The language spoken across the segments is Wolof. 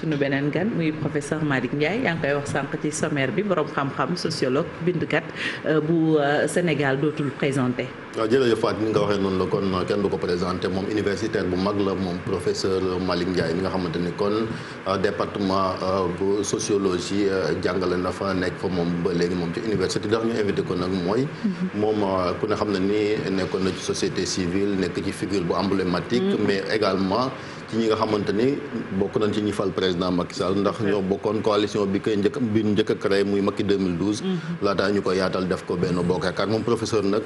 suñu beneen gan muy professeur Malick Ndiaye yaa ngi koy wax sànq ci sommaire bi borom xam-xam sociologue bindkat bu Sénégal dootul présenté. waaw jërëjëf Fatou ni nga waxee noonu la kon kenn du ko présenté moom universitaire bu mag la moom professeur Malick Ndiaye mi nga xamante ni kon département bu sociologie jàngale na fa nekk fa moom ba léegi moom ci université ndax ñu invité ko nag mooy. moom ku ne xam ne ni nekkoon na ci société civile nekk ci figure bu emblématique. mais également ci ñi nga xamante ni bokk nañ ci ñi fal président Macky Sall ndax ñoo bokkoon coalition bi koy njëkk a créé muy Macky 2012. laataa ñu ko yaatal def ko Benno Bokk Yaakaar moom professeur nag.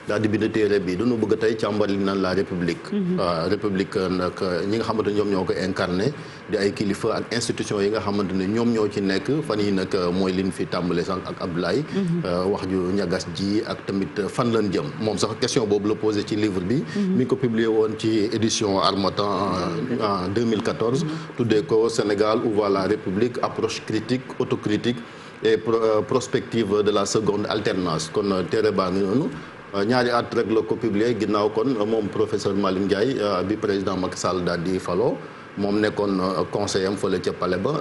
daal di bind téere bi dañu bëgg tey càmbar li naan la république. waaw république nag ñi nga xamante ne ñoom ñoo ko incarné di ay kilifa ak institution yi nga xamante ne ñoom ñoo ci nekk fan yi nag mooy liñ fi tàmbale sànq ak Abdoulaye. wax ju ñagas ji ak tamit fan lañ jëm moom sax question boobu la posé ci livre bi. mi ngi ko publié woon ci édition Harmattan en 2014. tuddee ko Sénégal où va la république approche critique autocritique et prospective de la seconde alternance kon téere baa ngi noonu. ñaari at rek la ko publié ginnaaw kon moom professeur Malick Ndiaye bi président Macky Sall daal di faloo moom nekkoon conseiller am fële ca palais ba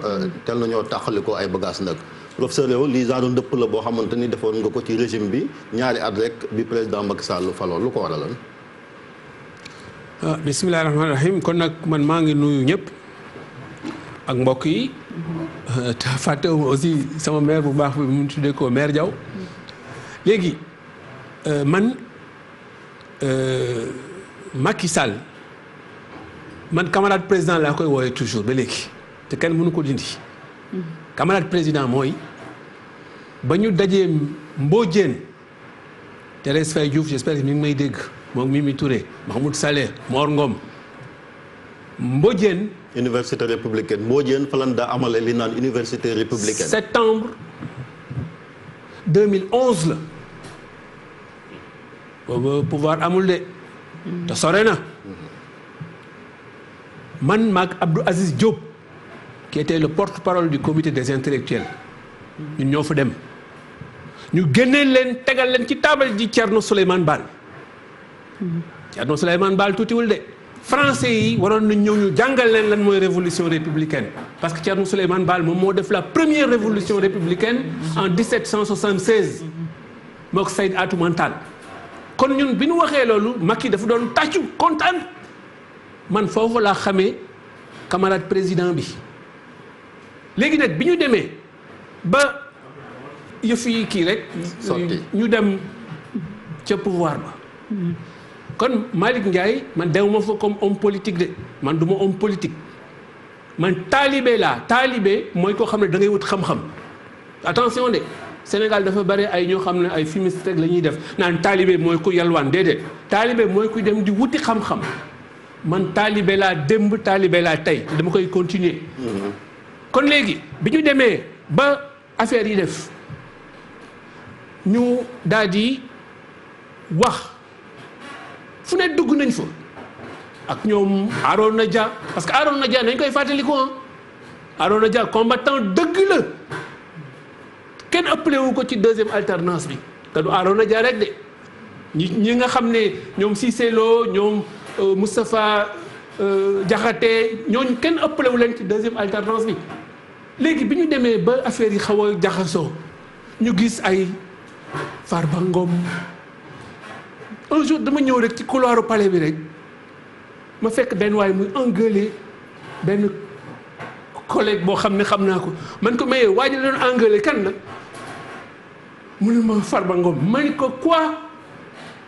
tel na ñoo taxali ko ay bagages nag professeur yow lii genre ndëpp la boo xamante ni defoon nga ko ci régime bi ñaari at rek bi président Macky Sall faloo lu ko waraloon. bisimilah rahmaani rahim kon nag man maa ngi nuyu ñëpp ak mbokk yi te fàttewuma aussi sama maire bu baax bi mu tuddee ko maire Diaw léegi. man Macky Sall man camarade président laa koy wooyee toujours ba léegi te kenn mënu ko dindi. camarade président mooy ba ñu dajee Mbodiène Thérèse Faye Diouf j'espère que mi ngi may dégg moom Mimi Touré Mahmoud Saleh Mor Ngom Mbodiène. université républicaine Mbodiène fa lan daa amale li naan université républicaine. septembre 2011 la. boobu pouvoir amul de te sore na man maag Abdou Aziz Diop qui était le porte-parole du comité des intellectuels ñun ñoo fa dem ñu génnee leen tegal leen ci taabal ji Thierno Souleymane Baal Thierno Souleymane Baal tuutiwul de français yi waroon nañ ñëw ñu jàngal leen lan mooy révolution républicaine parce que Thierno Souleymane Baal moom moo def la première révolution républicaine en 1776 moo ko Saïd Atoumane Tall kon ñun bi ñu waxee loolu Macky dafa doon tàccu kontaan man foofu laa xamee camarade président bi léegi nag bi ñu demee ba yëf yi kii rek. ñu dem ca pouvoir ba. kon Malick Ndiaye man dewuma fa comme homme politique de man du ma homme politique man taalibe laa taalibe mooy koo xam ne da ngay wut xam-xam attention de. Sénégal dafa bari ay ñoo xam ne ay fumiste rek la ñuy def naan taalibe mooy ku yalwaan déedéet taalibe mooy ku dem di wuti xam-xam man taalibe laa démb taalibe laa tey dama koy continuer. kon léegi bi ñu demee ba affaire yi def ñu daal di wax fu ne dugg nañ fa ak ñoom Arona Dia parce que Arona Dia nañ koy fàttaliku Arona Dia combattant dëgg la. kenn ëppale wu ko ci deuxième alternance bi te du Arona Dia rek de ñi nga xam ne ñoom Cissé Lo ñoom Moustapha Diakhaté ñooñu kenn ëppale wu leen ci deuxième alternance bi léegi bi ñu demee ba affaire yi xaw a jaxasoo ñu gis ay Farba Ngom un jour dama ñëw rek ci couloiru palais bi rek ma fekk benn waay muy engueulé benn collègue boo xam ne xam naa ko man ko mayee waa ji la doon engueulé kan la mu ne ma Farba Ngom ma ne ko quoi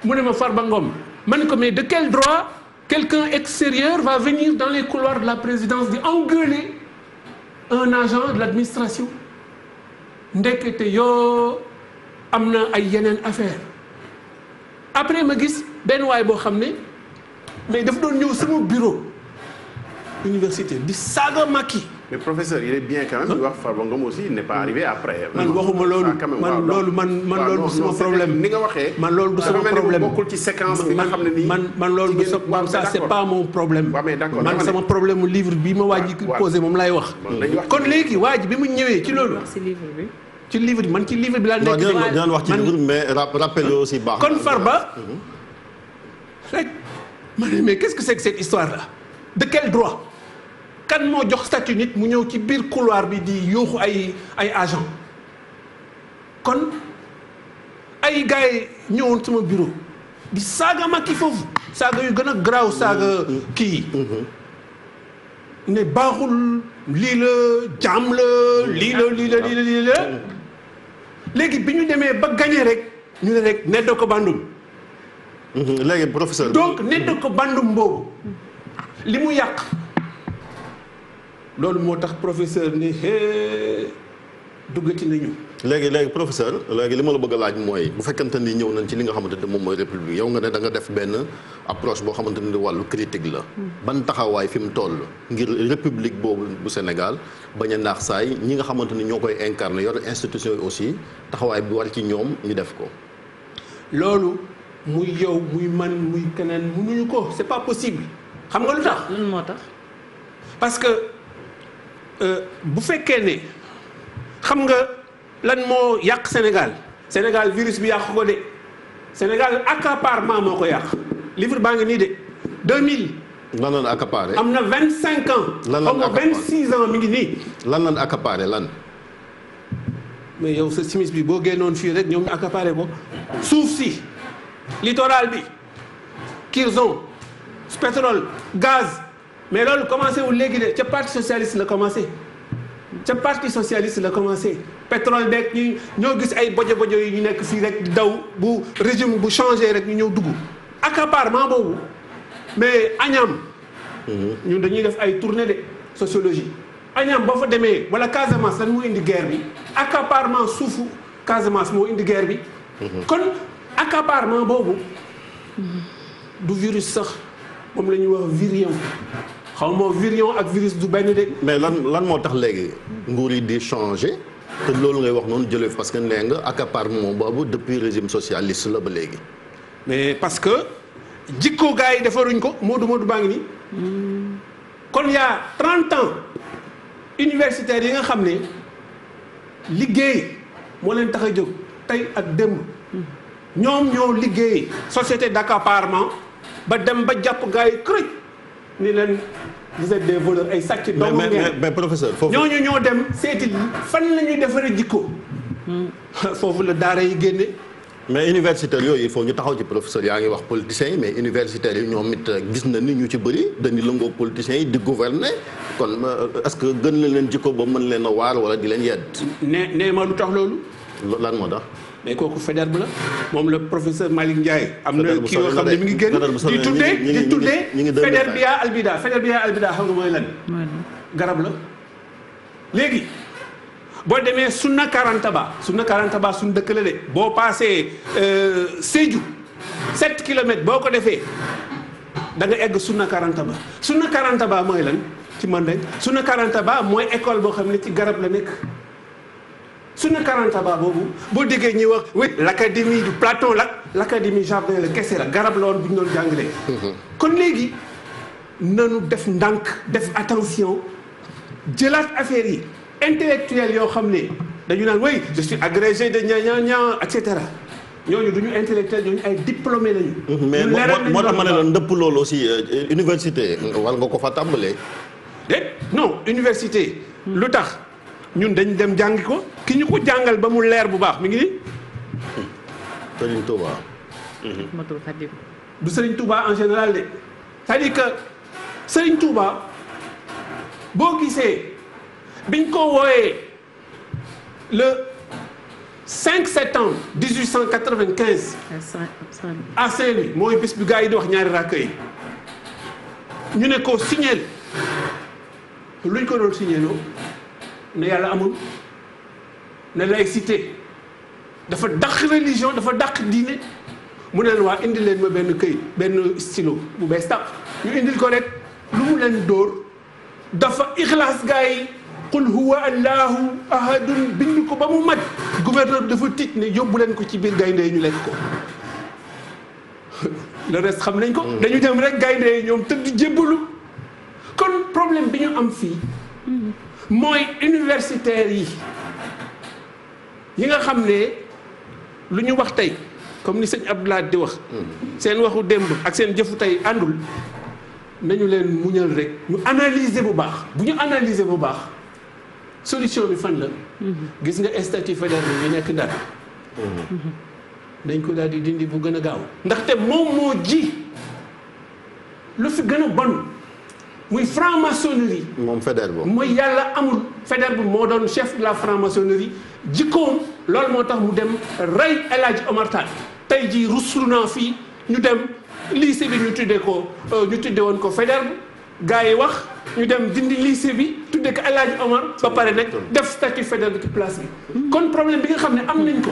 mu ne ma Farba Ngom ma ne ko mais de quel droit quelqu'un extérieur va venir dans les couloirs de la présidence di engueuler un agent de l'administration ndekete yoo am na ay yeneen affaire après ma gis benn waay boo xam ne mais daf doon ñëw sama bureau université di saaga Macky. mais professeur il est bien quand même di wax Farba Ngom aussi il n'est pas arrivé après. man waxuma loolu man loolu man loolu du sama problème ni nga waxee. man loolu du sama problème bokkul ci séquence bi nga xam ne nii. man loolu du sama ça c'est pas mon problème. man sama problème mu livre bi ma waa ji posé moom laay wax. kon léegi waa ji bi mu ñëwee ci loolu. ci livre bi man ci livre bi laa nekk. dinañ wax ci livre mais rappel aussi baax. kon Farba rek ma ne mais qu'est-ce que c'est que cette histoire là de quel droit kan moo jox statut nit mu ñëw ci biir couloir bi di yuuxu ay agent kon ay gars yi ñëwoon sama bureau di saaga Macky foofu saaga yu gën a garaaw saaga kii ne baaxul lii la jaam la lii la léegi bi ñu demee ba gagné rek ñu ne rek neddo ko bandum léegi professeur donc neddo ko bandum boobu li mu yàq loolu moo tax professeur ni duggati nañu. léegi professeur léegi li ma la bëgg a laaj mooy bu fekkente ni ñëw nañ ci li nga xamante ne moom mooy république yow nga ne da nga def benn approche boo xamante ni wàllu critique la. ban taxawaay fi mu toll ngir république boobu bu Sénégal bañ a naax saay ñi nga xamante ni ñoo koy incarné yor institution yi aussi taxawaay bi war ci ñoom ñu def ko. loolu muy yow muy man muy keneen mënuñu ko c'est pas possible xam nga lu tax. lan moo tax. parce que bu fekkee ne xam nga lan moo yàq Sénégal virus bi yàq ko de Sénégal accaparement moo ko yàq livre baa ngi nii de 2000. lan lan accaparé. am na 25 ans. lan lan accaparé 26 ans mi ngi nii. lan lan accaparé lan. mais yow sa simis bi boo génnoon fii rek ñoom ñu accaparé ko suuf si littoral bi Curzon pétrole gaz mais loolu commencé wul léegi de ca parti socialiste la commencé. pétrole beeg ñu ñoo gis ay bojo yi ñu nekk fii rek daw bu régime bu changé rek ñu ñëw dugg accaparement boobu mais Agnam ñun dañuy def ay tournée de sociologie Agnam boo fa demee wala Casamance lan moo indi guerre bi accaparement suufu Casamance moo indi guerre bi kon accaparement boobu du virus sax moom la ñuy wax virion xaw ma virion ak virus du benn de. mais lan moo tax léegi nguur yi di changé te loolu ngay wax noonu jëlee parce que nee nga accaparement boobu depuis régime socialiste la ba léegi. mais parce que jikko gars yi defaruñ ko Modou baa ngi nii. kon y a 30 ans universitaires yi nga xam ne liggéey moo leen tax a jóg tey ak démb ñoom ñoo liggéey société d'accaparement ba dem ba jàpp gars yi kërëj ni leen vous êtes des voleurs ay sàcc doomu ngeen mais professeur foofu ñooñu ñoo dem seeti fan la ñuy defaree jikko foofu la daara yi génne. mais universitaires yooyu il faut ñu taxaw ci professeur yaa ngi wax politiciens yi mais universitaires yi ñoom it gis na ni ñu ci bëri dañuy lëngoo politiciens yi di gouverner kon est-ce que gën na leen jikko ba mën leen a waar wala di leen yedd. nee ma lu tax loolu. lan moo tax. mais kooku Faidherbe la moom la professeur Malick Ndiaye. am na kii yoo xam ne mi ngi génn di tuddee Faidherbia albida xam nga mooy lan. garab la léegi. boo demee Sunna Karantaba suñu dëkk la de boo paasee Sédhiou 7 kilomètres boo ko defee da nga egg Sunna Karantaba mooy lan ci Mandeng Sunna Karantaba mooy école boo xam ne ci garab la nekk Sunna Karantaba boobu boo déggee ñuy wax oui l'académie du Platon l'académie jardin la kese la garab la woon bu ñu doon jàngalee. kon léegi nanu def ndànk def attention jëlaat affaire yi. intellectuel yoo xam ne dañu naan oui je suis agrégé de ña et cetera ñooñu du ñu intellectuel ñooñu ay diplômé lañu. mais moo tax ma ne la ndëpp loolu aussi université war nga ko fa tàmbalee. non université. lu tax ñun dañ dem jàngi ko ki ñu ko jàngal ba mu leer bu baax mi ngi nii. Serigne Touba. Matul Khadim. du Serigne Touba en général de c'est-à-dire que Serigne Touba boo gisee. biñ ko wooyee le 5 septembre 1895 à Saint-Louis mooy bés bi gars yi di wax ñaari rakk yi ñu ne ko signeel luñ ko doon signéloo ne yàlla amul ne laïcité dafa dàq religion dafa dàq diine mu ne leen waa indi leen ma benn këyit benn stylo bu bees tàq ñu indil ko rek lu mu leen dóor dafa ixlaas gars yi qul huwa allahu ahadun bind ko ba mu mat gouverneur dafa tiit ne yóbbu leen ko ci biir gaynde yi ñu lekk ko le reste xam nañ ko dañu dem rek gaynde yi ñoom tëdd jébbalu kon problème bi ñu am fii mooy universitaires yi nga xam ne lu ñu wax tey comme ni sëñ Abdoulaye di wax seen waxu démb ak seen jëfu tey àndul nañu leen muñal rek ñu analyser bu baax bu ñu analyser bu baax solution bi fan la. gis nga statut fédéral bi nekk Ndar. dañ ko daal di dindi bu gën a gaaw. ndaxte moom moo ji lu fi gën a bon muy franc-maçonnerie. moom fédéral boobu. mooy yàlla amul fédéral bi moo doon chef de la franc-maçonnerie jikkoom loolu moo tax mu dem rey El Hadj Omar Tall tey jii ruslu naa fii ñu dem lycée bi ñu tuddee woon ko fédéral gars yi wax ñu dem dindi lycée bi tuddee ko El Hadj Omar ba pare nag def statut fédéral bi ci place bi. kon problème bi nga xam ne am nañ ko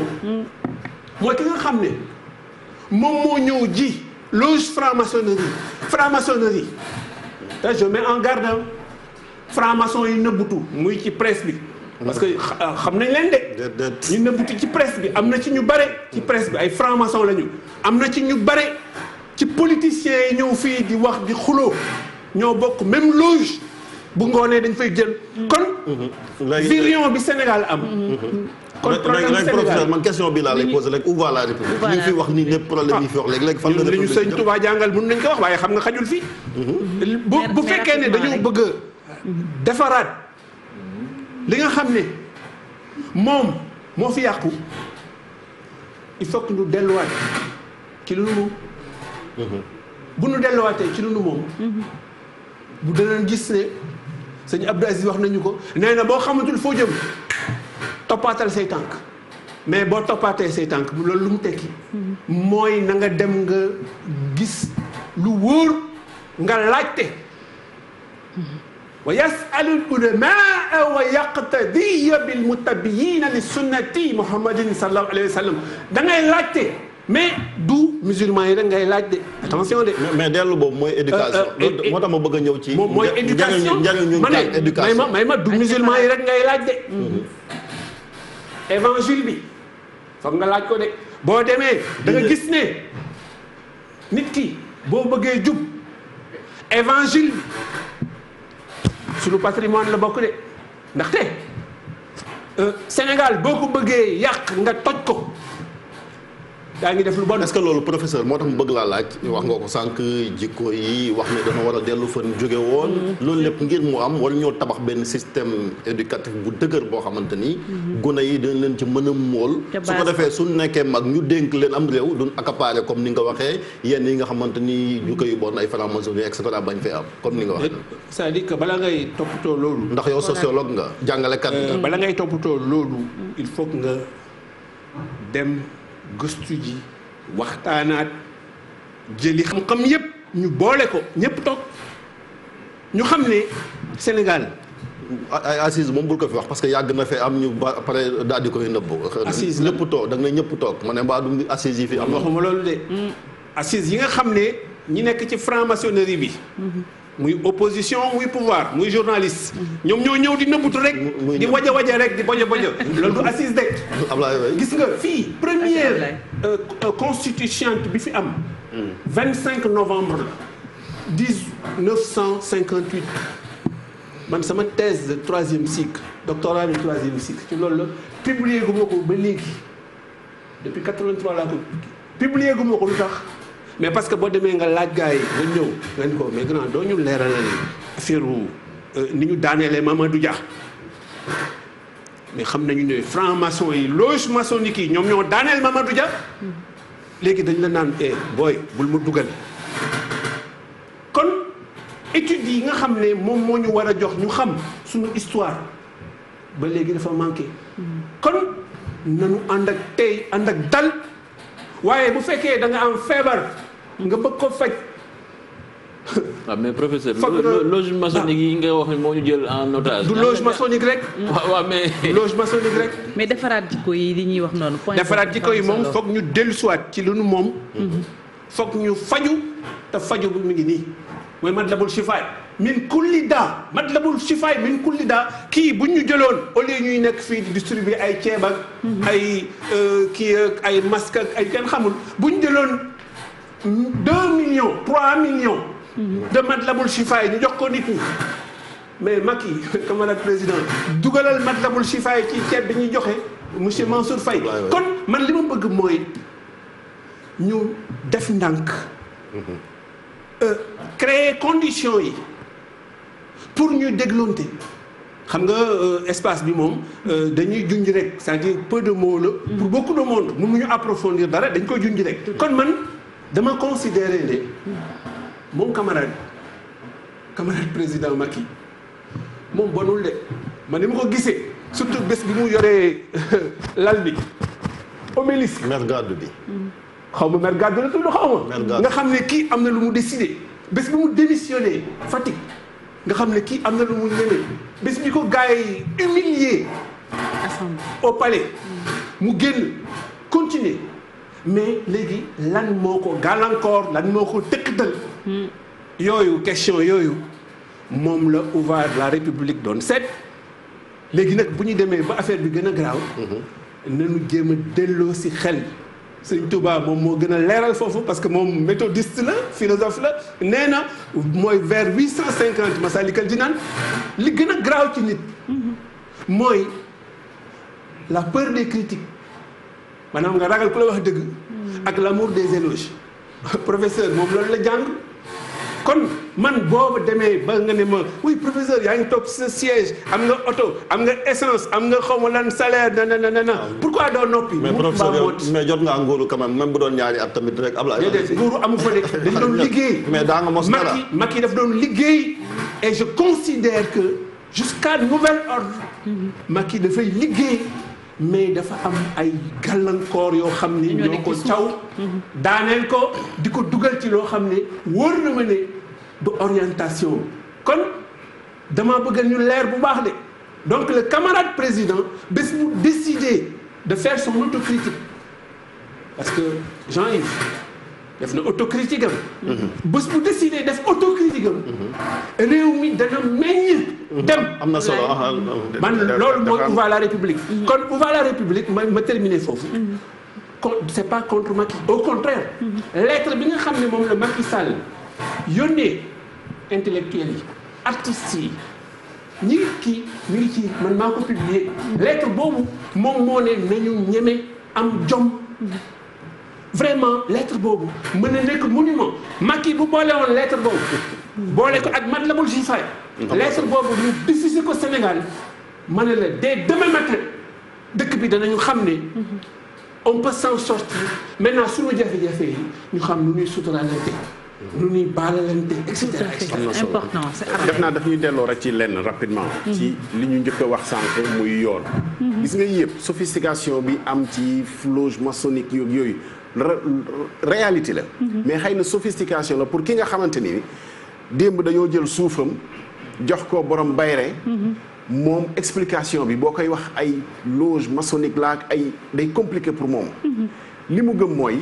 mooy ki nga xam ne moom moo ñëw ji loge franc-maçonnerie te je mets en garde franc-maçon yi nëbbutu muy ci presse bi. parce que xam nañ leen de. ñu nëbbutu ci presse bi am na ci ñu bare ci presse bi ay franc-maçon lañu. am na ci ñu bare ci politiciens yi ñëw fii di wax di xuloo ñoo bokk même loge bu ngoonee dañ fay jël. kon. vision bi Sénégal am. kon problème Sénégal professeur man question bi laa lay posé rek où va la République. li fi wax nii lépp problème yi fi wax léegi fan la. li ñu sëñ Touba jàngal mën nañ ko wax waaye xam nga xajul fii. bu fekkee ne dañoo bëgg a defaraat li nga xam ne moom moo fi yàqu il faut que ñu delluwaat ci lu nu moom. bu nu delluwaatee ci lu nu moom. bu danañ gis ne sëñ Abdou Aziz wax nañu ko nee na boo xamatul foo jëm. toppaatal say tànk mais boo toppaatee say tànk loolu lu mu tekki mooy na nga dem nga gis lu wóor nga laajte wa yasalul ulamaa wa yaqtadiya bil mutabiyina li sunnati muhammadin sallallahu alayhi wa sallam da ngay laajte mais du musulman yi rek ngay laaj de attention de. mais dellu boobu mooy éducation. moo tax ma bëgg a ñëw ci. mooy éducation ma ne may ma du musulman yi rek ngay laaj de. évangile bi foog nga laaj ko de boo demee da nga gis ne nit ki boo bëggee jub évangile bi sunu patrimoine la bokk de ndaxte Sénégal boo ko bëggee yàq nga toj ko daa ngi def lu bon. est-ce que loolu professeur moo tax mu bëgg laa laaj wax nga ko sànq jikko yi wax ne dafa war a dellu fan jóge woon loolu lépp ngir mu am wala ñoo tabax benn système éducatif bu dëgër boo xamante ni gone yi dañ leen ci mën a mool su ko defee su nekkee mag ñu dénk leen am réew duñ accaparer comme ni nga waxee yenn yi nga xamante ni jikko yu bon ay franc-maçonnerie et cetera bañ fee am comme ni nga waxee. c'est-à-dire que bala ngay toppatoo loolu. ndax yow sociologue nga jàngalekat nga. bala ngay toppatoo loolu il faut que nga dem gëstu ji waxtaanaat jëli xam-xam yépp ñu boole ko ñépp toog ñu xam ne Sénégal. ay assise moom bul ko fi wax parce que yàgg na fee am ñu ba pare daal di koy nëbb. assise ñëpp toog da nga ne ñëpp toog ma ne mbaa du assise yi fi am. waxuma loolu de. assise yi nga xam ne ñi nekk ci franc-maçonnerie bi. muy opposition muy pouvoir muy journaliste. ñoom ñoo ñëw di nëbbutu rek. di waja rek di bojo loolu du assise de. gis nga fii première constituante bi fi am. 25 novembre la 1958 man sama thèse de 3e cycle doctorat de 3e cycle ci loolu la publié gu ma ko ba léegi depuis 83 laa ko publié gu ma ko lu tax. mais parce que boo demee nga laaj gars yi nga ñëw nga ni ko mais grand doo ñu leeralal affaire ni ñu daaneelee Mamadou Dia mais xam nañu ne franc-maçon yi loge maçonnique yi ñoom ñoo daaneel Mamadou Dia léegi dañ la naan booy bul mu dugal kon études yi nga xam ne moom moo ñu war a jox ñu xam suñu histoire ba léegi dafa manqué kon nañu ànd ak tey ànd ak dal waaye bu fekkee da nga am feebar nga bëgg ko faj. waaw mais professeur loge maçonnique yi nga wax ne moo ñu jël en otage. du loge maçonnique rek. waaw mais. loge maçonnique rek. mais defaraat jikko yi li ñuy wax noonu. point defaraat jikko yi moom foog ñu dellusiwaat ci lu nu moom. foog ñu faju te faju bi mu ngi nii mooy matlabul shifaay min kulli daa matlabul shifaay min kulli daa kii buñ ñu jëloon au lieu ñuy nekk fii di distribuer ay ceeb ak ay kii ak ay masque ak ay kenn xamul buñ jëloon 2 millions 3 millions de matlabul shifaay ñu jox ko nit ñi mais Macky camarade président dugalal matlabul shifaay ci ceeb bi ñuy joxe monsieur Mansour Faye kon man li ma bëgg mooy ñu def ndànk créer conditions yi pour ñu dégloonte xam nga espace bi moom dañuy junj rek c'est-à-dire peu de mots la pour beaucoup de monde mënuñu approfondir dara dañ koy junj rek kon man dama considérer ne moom camarade président Macky moom bonul de man ni ma ko gisee surtout bés bi mu yoree lal bi obélisque mer gàddu bi xaw ma mer gàddu la tudd xaw ma nga xam ne kii am na lu mu décidé bés bi mu démissionné Fatick nga xam ne kii am na lu mu ñeme bés bi ko gars yi humilié au palais mu génn continuer mais léegi lan moo ko gàllankoor lan moo ko tëkkatal yooyu question yooyu moom la ouvert la République doon seet léegi nag bu ñu demee ba affaire bi gën a garaaw nañu jéem a delloo si xel Sëñ Touba moom moo gën a leeral foofu parce que moom méthodiste la philosophe la nee na mooy vers 850 Masalikal Jinaan li gën a garaaw ci nit mooy la peur des critiques maanaam nga ragal ku la wax dëgg ak l'amour des éloges professeur moom loolu la jàng kon man boobu demee ba nga ne ma oui professeur yaa ngi toog sa siège am nga oto am nga essence am nga xaw ma lan salaire na pourquoi doo noppi. mais professeur mais jot nga nguuru quand même bu doon ñaari at tamit rek Ablaye. déedéet nguuru amu fa nekk dañ doon liggéey. mais daa nga mos dara Macky daf doon liggéey et je considère que jusqu'à nouvel ordre Macky dafay liggéey mais dafa am ay gàllankoor yoo xam ne ñoo ko caw daaneel ko di ko dugal ci loo xam ne wóor na ma ne du orientation kon dama bëgg ñu leer bu baax de donc le camarade président bés bu décidé de faire son autocritique parce que Jean-Yves def na autocritique am bés bu décidé def autocritique am réew mi dana meññ dem am na solo man loolu mooy ouvert la République kon ouvert la République ma terminer foofu c'est pas contre Macky au contraire lettre bi nga xam ne moom la Macky Sall yónnee intellectuels yi artistes yi ñi ngi ci man maa ko publier lettre boobu moom moo ne nañu ñeme am jom vraiment lettre boobu mën na nekk monument Macky bu boole woon lettre boobu boole ko ak Matlabul Chifaay lettre boobu ñu diffusé ko Sénégal ma ne la dès demain matin dëkk bi danañu xam ne on peut s'en sortir maintenant suñu jafe-jafe yi ñu xam nu ñuy suturaalante nu ñuy baalalante et cetera. c'est important c'est def naa daf ñuy delloo rek ci lenn rapidement. ci li ñu njëkk a wax sànq muy yoon. gis nga yëpp sophistication bi am ci loge maçonnique yooyu réalité la. mais xëy na sophistication la pour ki nga xamante ni démb dañoo jël suufam jox ko borom bayre moom explication bi boo koy wax ay loge maçonnique la ak ay day compliqué pour moom. li mu gëm mooy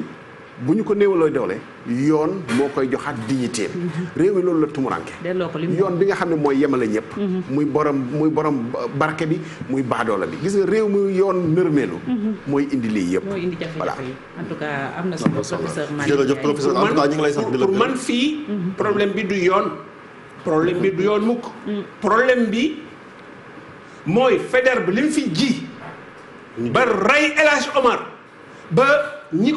bu ñu ko néewaloo doole yoon moo koy joxaat dignité réew mi loolu la tumuranke yoon bi nga xam ne mooy yemale ñëpp. muy borom barke bi muy baadoola bi gis nga réew mi yoon nërmeelu. mooy indi lii yëpp. mooy indi jafe-jafe yi en tout cas am na solo professeur Malick jërëjëf professeur en tout cas ñu ngi lay sant di la pour man fii problème bi du yoon problème bi du yoon mukk problème bi mooy Faidherbe bi li mu fi ji ba rey El Hadj Omar ba ñi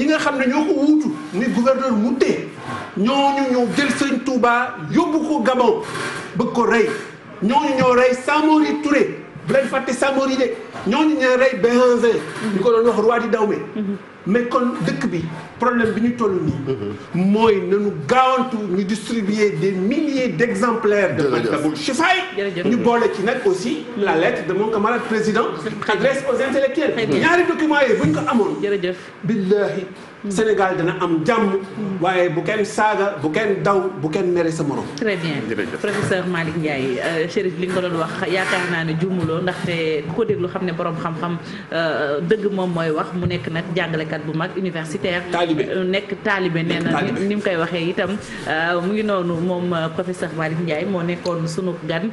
nga xam ne ñoo ko wuutu ni gouverneur Mouté ñooñu ñoo jël Sëñ Touba yóbbu ko Gabon bëgg ko rey ñooñu ñoo rey Samori Touré bu leen fàtte Samori de ñooñu ñoo rey Béhanzin ñu ko doon wax roi di Dahomey mais kon dëkk bi problème bi ñu toll nii mooy nañu gaawantu ñu distribuer des milliers d'exemplaires de Matlabul Chifaay ñu boole ci nag aussi la lettre de mon camarade président adresse aux intellectuels ñaari documents yi bu ñu ko amoon billahi Sénégal dana am jàmm waaye bu kenn saaga bu kenn daw bu kenn mere sa morom. très bien professeur Malick Ndiaye Chérif li nga ko doon wax yaakaar naa ne juumuloo ndaxte ku ko déglu xam ne borom xam-xam dëgg moom mooy wax mu nekk nag jàngalekat bu mag universitaire. nekk taalibe nee na ni mu koy waxee itam mu ngi noonu moom professeur Malick Ndiaye moo nekkoon sunu gan.